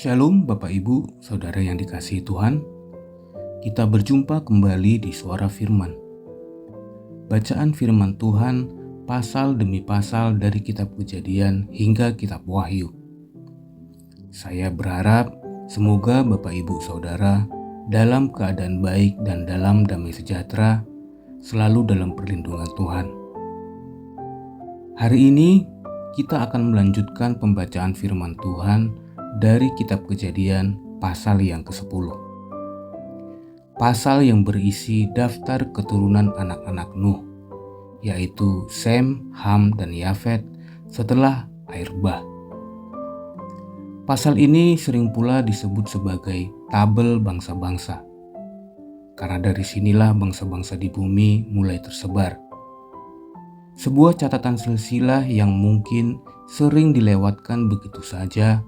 Shalom Bapak Ibu, Saudara yang dikasihi Tuhan. Kita berjumpa kembali di Suara Firman. Bacaan firman Tuhan pasal demi pasal dari kitab Kejadian hingga kitab Wahyu. Saya berharap semoga Bapak Ibu Saudara dalam keadaan baik dan dalam damai sejahtera, selalu dalam perlindungan Tuhan. Hari ini kita akan melanjutkan pembacaan firman Tuhan dari kitab Kejadian pasal yang ke-10. Pasal yang berisi daftar keturunan anak-anak Nuh, yaitu Sem, Ham, dan Yafet setelah air bah. Pasal ini sering pula disebut sebagai tabel bangsa-bangsa, karena dari sinilah bangsa-bangsa di bumi mulai tersebar. Sebuah catatan silsilah yang mungkin sering dilewatkan begitu saja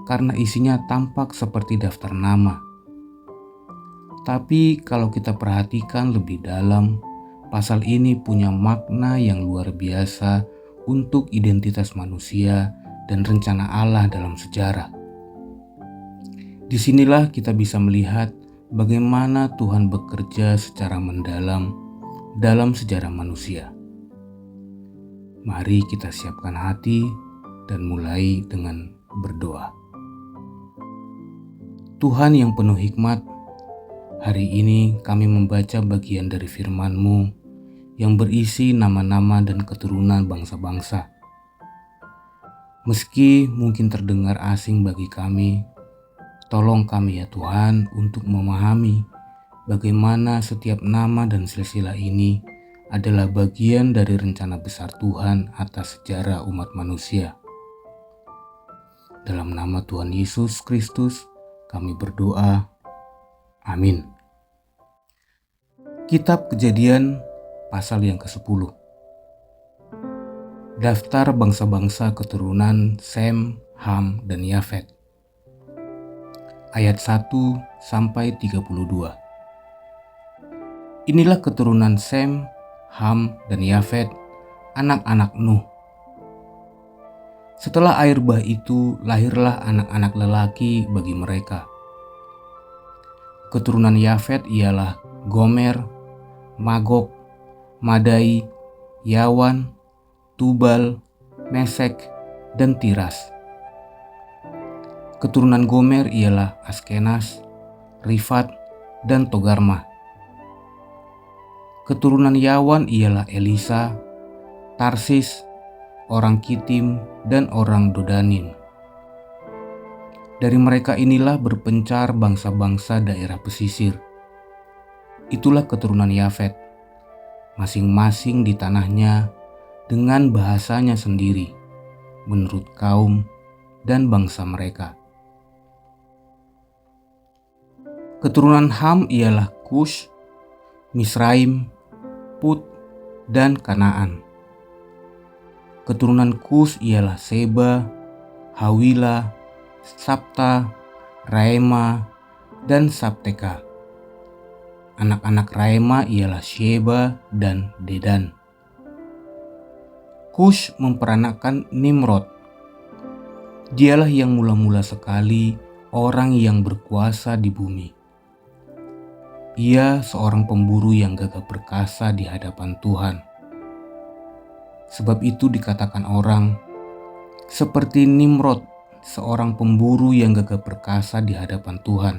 karena isinya tampak seperti daftar nama. Tapi kalau kita perhatikan lebih dalam, pasal ini punya makna yang luar biasa untuk identitas manusia dan rencana Allah dalam sejarah. Disinilah kita bisa melihat bagaimana Tuhan bekerja secara mendalam dalam sejarah manusia. Mari kita siapkan hati dan mulai dengan berdoa. Tuhan yang penuh hikmat, hari ini kami membaca bagian dari firman-Mu yang berisi nama-nama dan keturunan bangsa-bangsa. Meski mungkin terdengar asing bagi kami, tolong kami ya Tuhan untuk memahami bagaimana setiap nama dan silsilah ini adalah bagian dari rencana besar Tuhan atas sejarah umat manusia. Dalam nama Tuhan Yesus Kristus, kami berdoa, amin. Kitab Kejadian pasal yang ke-10. Daftar bangsa-bangsa keturunan Sem, Ham, dan Yafet. Ayat 1 sampai 32. Inilah keturunan Sem, Ham, dan Yafet, anak-anak Nuh. Setelah air bah itu, lahirlah anak-anak lelaki bagi mereka. Keturunan Yafet ialah Gomer, Magog, Madai, Yawan, Tubal, Mesek, dan Tiras. Keturunan Gomer ialah Askenas, Rifat, dan Togarma. Keturunan Yawan ialah Elisa, Tarsis, orang Kitim, dan orang Dodanim. Dari mereka inilah berpencar bangsa-bangsa daerah pesisir. Itulah keturunan Yafet, masing-masing di tanahnya dengan bahasanya sendiri, menurut kaum dan bangsa mereka. Keturunan Ham ialah Kush, Misraim, Put, dan Kanaan. Keturunan Kus ialah Seba, Hawila, Sabta, Raema, dan Sabteka. Anak-anak Raema ialah Sheba dan Dedan. Kush memperanakkan Nimrod. Dialah yang mula-mula sekali orang yang berkuasa di bumi. Ia seorang pemburu yang gagah perkasa di hadapan Tuhan. Sebab itu dikatakan orang, seperti Nimrod, seorang pemburu yang gagah perkasa di hadapan Tuhan.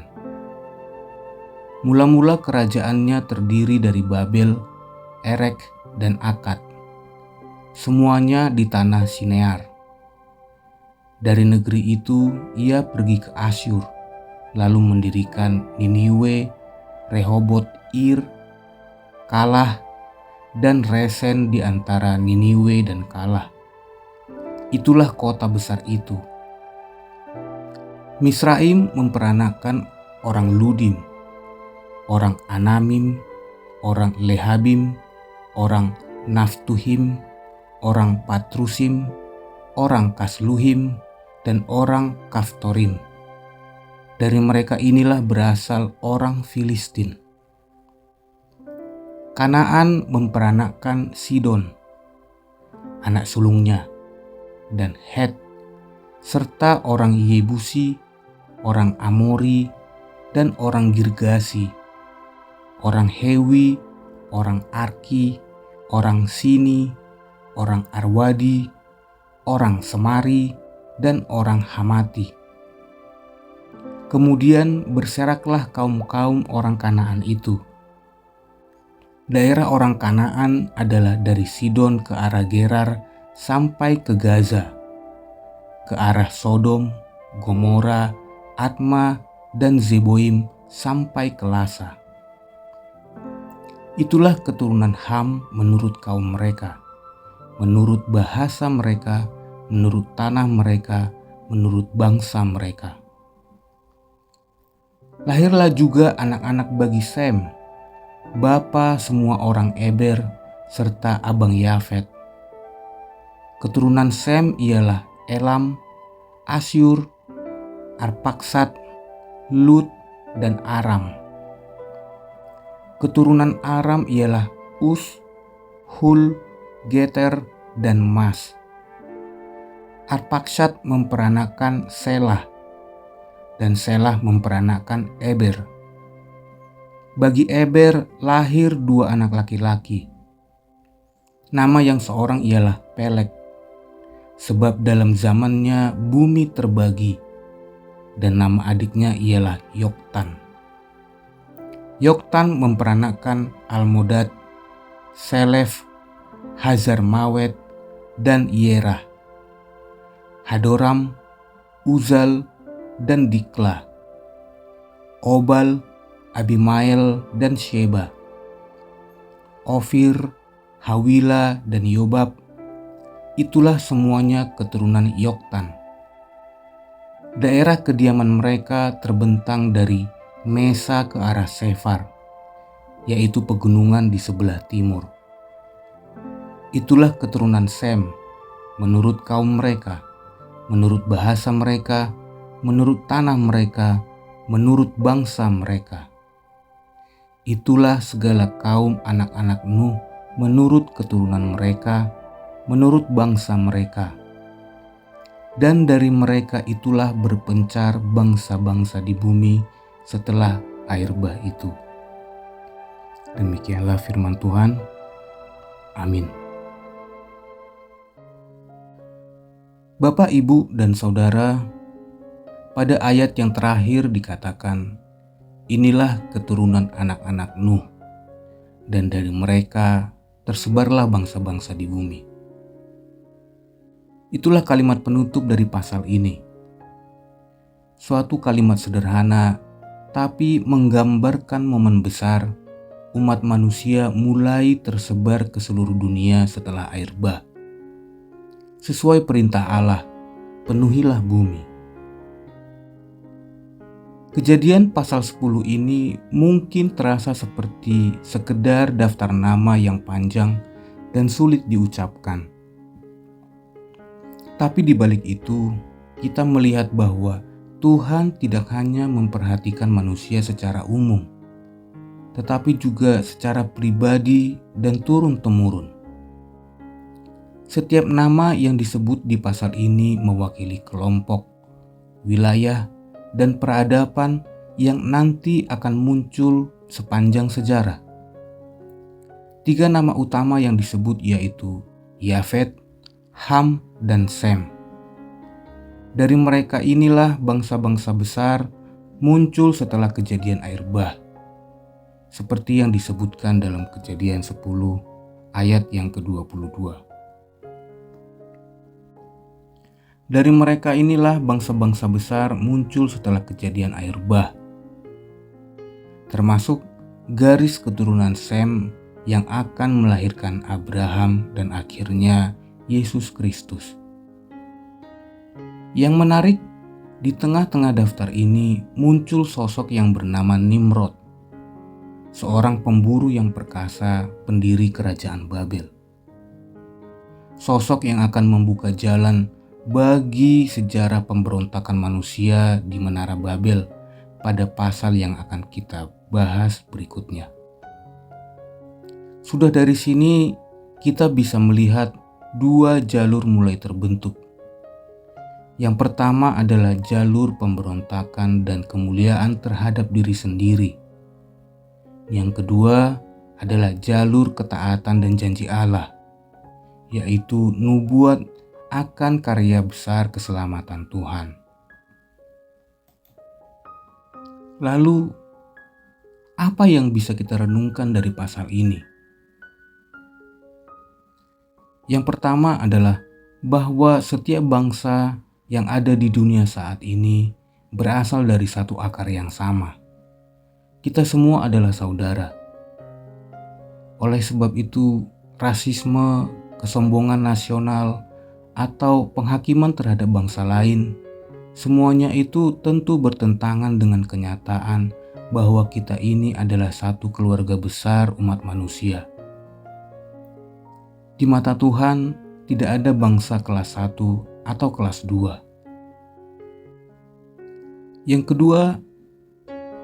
Mula-mula kerajaannya terdiri dari Babel, Erek, dan Akad. Semuanya di tanah Sinear. Dari negeri itu ia pergi ke Asyur, lalu mendirikan Niniwe, Rehobot Ir, Kalah, dan Resen di antara Niniwe dan Kalah. Itulah kota besar itu. Misraim memperanakkan orang Ludim, orang Anamim, orang Lehabim, orang Naftuhim, orang Patrusim, orang Kasluhim, dan orang Kaftorim. Dari mereka inilah berasal orang Filistin. Kanaan memperanakkan Sidon, anak sulungnya, dan Het, serta orang Yebusi, orang Amori, dan orang Girgasi, orang Hewi, orang Arki, orang Sini, orang Arwadi, orang Semari, dan orang Hamati. Kemudian berseraklah kaum-kaum orang Kanaan itu. Daerah orang Kanaan adalah dari Sidon ke arah Gerar sampai ke Gaza, ke arah Sodom, Gomora, Adma, dan Zeboim sampai ke Lasa. Itulah keturunan Ham menurut kaum mereka, menurut bahasa mereka, menurut tanah mereka, menurut bangsa mereka. Lahirlah juga anak-anak bagi Sem, bapa semua orang Eber, serta abang Yafet. Keturunan Sem ialah Elam, Asyur, Arpaksad, Lut, dan Aram. Keturunan Aram ialah Us, Hul, Geter, dan Mas. Arpaksad memperanakan Selah, dan Selah memperanakan Eber. Bagi Eber lahir 2 anak laki-laki. Nama yang seorang ialah Peleg, sebab dalam zamannya bumi terbagi, dan nama adiknya ialah Yoktan. Yoktan memperanakan Almodad, Selef, Hazarmawet, dan Yerah, Hadoram, Uzal, dan Dikla, Obal, Abimael, dan Sheba, Ofir, Hawila, dan Yobab. Itulah semuanya keturunan Yoktan. Daerah kediaman mereka terbentang dari Mesa ke arah Sefar, yaitu pegunungan di sebelah timur. Itulah keturunan Sem, menurut kaum mereka, menurut bahasa mereka, menurut tanah mereka, menurut bangsa mereka. Itulah segala kaum anak-anak Nuh menurut keturunan mereka, menurut bangsa mereka. Dan dari mereka itulah berpencar bangsa-bangsa di bumi setelah air bah itu. Demikianlah firman Tuhan. Amin. Bapak, Ibu, dan Saudara, pada ayat yang terakhir dikatakan, inilah keturunan anak-anak Nuh, dan dari mereka tersebarlah bangsa-bangsa di bumi. Itulah kalimat penutup dari pasal ini. Suatu kalimat sederhana, tapi menggambarkan momen besar umat manusia mulai tersebar ke seluruh dunia setelah air bah. Sesuai perintah Allah, penuhilah bumi. Kejadian pasal 10 ini mungkin terasa seperti sekedar daftar nama yang panjang dan sulit diucapkan. Tapi di balik itu, kita melihat bahwa Tuhan tidak hanya memperhatikan manusia secara umum, tetapi juga secara pribadi dan turun-temurun. Setiap nama yang disebut di pasal ini mewakili kelompok, wilayah, dan peradaban yang nanti akan muncul sepanjang sejarah. 3 nama utama yang disebut yaitu Yafet, Ham, dan Sem. Dari mereka inilah bangsa-bangsa besar muncul setelah kejadian air bah, seperti yang disebutkan dalam Kejadian 10 ayat yang ke-22. Dari mereka inilah bangsa-bangsa besar muncul setelah kejadian air bah, termasuk garis keturunan Sem yang akan melahirkan Abraham dan akhirnya Yesus Kristus. Yang menarik, di tengah-tengah daftar ini muncul sosok yang bernama Nimrod, seorang pemburu yang perkasa, pendiri kerajaan Babel. Sosok yang akan membuka jalan bagi sejarah pemberontakan manusia di Menara Babel pada pasal yang akan kita bahas berikutnya. Sudah dari sini kita bisa melihat 2 jalur mulai terbentuk. Yang pertama adalah jalur pemberontakan dan kemuliaan terhadap diri sendiri. Yang kedua adalah jalur ketaatan dan janji Allah, yaitu nubuat akan karya besar keselamatan Tuhan. Lalu, apa yang bisa kita renungkan dari pasal ini? Yang pertama adalah bahwa setiap bangsa yang ada di dunia saat ini berasal dari satu akar yang sama. Kita semua adalah saudara. Oleh sebab itu, rasisme, kesombongan nasional, atau penghakiman terhadap bangsa lain, semuanya itu tentu bertentangan dengan kenyataan bahwa kita ini adalah satu keluarga besar umat manusia. Di mata Tuhan, tidak ada bangsa kelas 1 atau kelas 2. Yang kedua,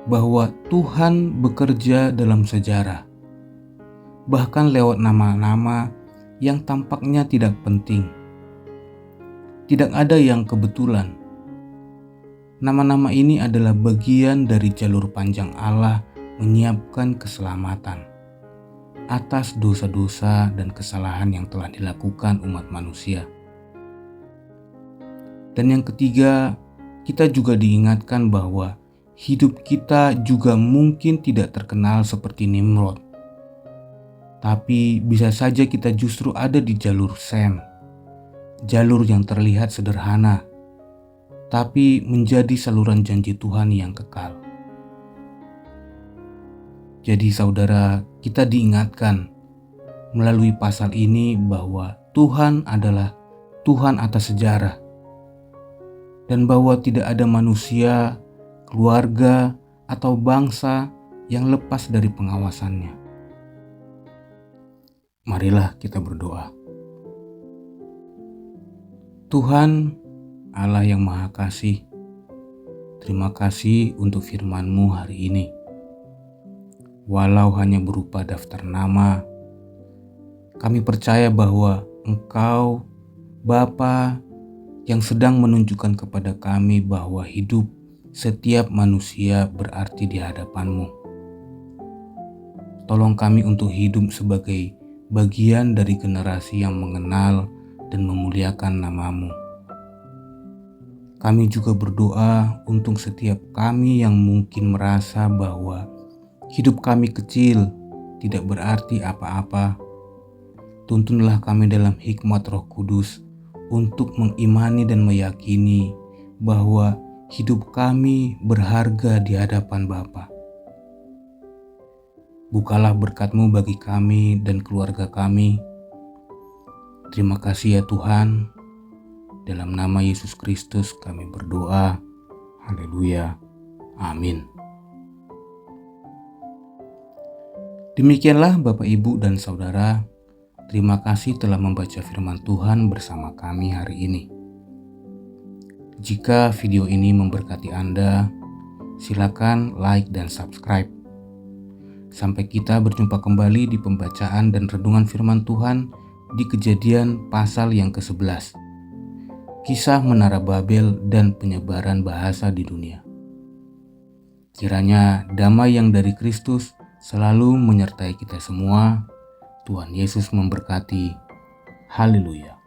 bahwa Tuhan bekerja dalam sejarah, bahkan lewat nama-nama yang tampaknya tidak penting. Tidak ada yang kebetulan. Nama-nama ini adalah bagian dari jalur panjang Allah menyiapkan keselamatan atas dosa-dosa dan kesalahan yang telah dilakukan umat manusia. Dan yang ketiga, kita juga diingatkan bahwa hidup kita juga mungkin tidak terkenal seperti Nimrod. Tapi bisa saja kita justru ada di jalur Sem, jalur yang terlihat sederhana, tapi menjadi saluran janji Tuhan yang kekal. Jadi saudara, kita diingatkan melalui pasal ini bahwa Tuhan adalah Tuhan atas sejarah, dan bahwa tidak ada manusia, keluarga, atau bangsa yang lepas dari pengawasannya. Marilah kita berdoa. Tuhan, Allah yang Maha Kasih, terima kasih untuk firman-Mu hari ini. Walau hanya berupa daftar nama, kami percaya bahwa Engkau, Bapa, yang sedang menunjukkan kepada kami bahwa hidup setiap manusia berarti di hadapan-Mu. Tolong kami untuk hidup sebagai bagian dari generasi yang mengenal dan memuliakan nama-Mu. Kami juga berdoa untuk setiap kami yang mungkin merasa bahwa hidup kami kecil, tidak berarti apa-apa. Tuntunlah kami dalam hikmat Roh Kudus untuk mengimani dan meyakini bahwa hidup kami berharga di hadapan Bapa. Bukalah berkat-Mu bagi kami dan keluarga kami. Terima kasih ya Tuhan. Dalam nama Yesus Kristus kami berdoa. Haleluya. Amin. Demikianlah Bapak, Ibu, dan Saudara. Terima kasih telah membaca firman Tuhan bersama kami hari ini. Jika video ini memberkati Anda, silakan like dan subscribe. Sampai kita berjumpa kembali di pembacaan dan renungan firman Tuhan di Kejadian pasal yang ke-11. Kisah Menara Babel dan penyebaran bahasa di dunia. Kiranya damai yang dari Kristus selalu menyertai kita semua. Tuhan Yesus memberkati. Haleluya.